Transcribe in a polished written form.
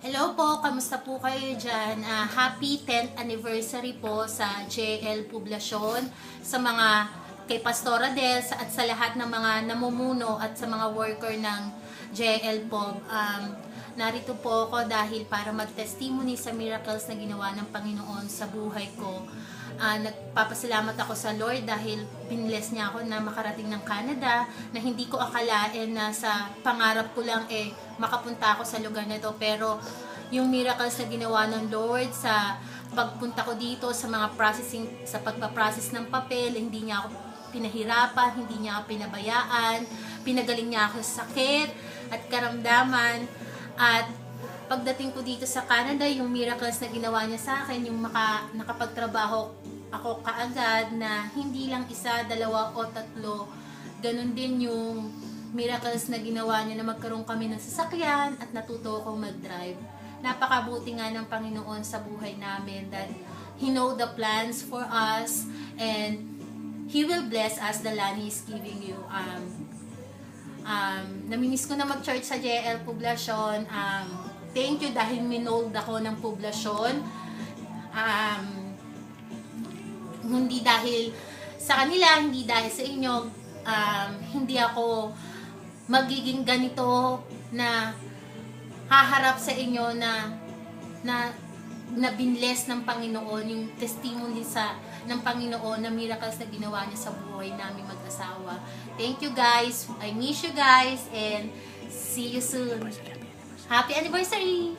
Hello po, kamusta po kayo dyan? Happy 10th anniversary po sa JL Poblacion, sa mga kay Pastora Del at sa lahat ng mga namumuno at sa mga worker ng JL Pob. Narito po ako dahil para mag-testimony sa miracles na ginawa ng Panginoon sa buhay ko. Nagpapasalamat ako sa Lord dahil binless niya ako na makarating ng Canada, na hindi ko akalain na sa pangarap ko lang makapunta ako sa lugar na ito. Pero yung miracles na ginawa ng Lord sa pagpunta ko dito, sa mga processing, sa pagpaprocess ng papel, hindi niya ako pinahirapan, hindi niya ako pinabayaan, pinagaling niya ako sa sakit at karamdaman. At pagdating ko dito sa Canada, yung miracles na ginawa niya sa akin, yung nakapagtrabaho ako kaagad na hindi lang isa, dalawa o tatlo. Ganon din yung miracles na ginawa niya na magkaroon kami ng sasakyan at natuto akong mag-drive. Napakabuti nga ng Panginoon sa buhay namin that He know the plans for us and He will bless us the land He is giving you. Namimiss ko na mag-church sa JL Poblacion. Thank you dahil minold ako ng Poblacion. Hindi dahil sa kanila, hindi dahil sa inyo, hindi ako magiging ganito na haharap sa inyo na binless ng Panginoon, yung testimony ng Panginoon na miracles na ginawa niya sa buhay namin mag-asawa. Thank you guys. I miss you guys and see you soon. Happy anniversary!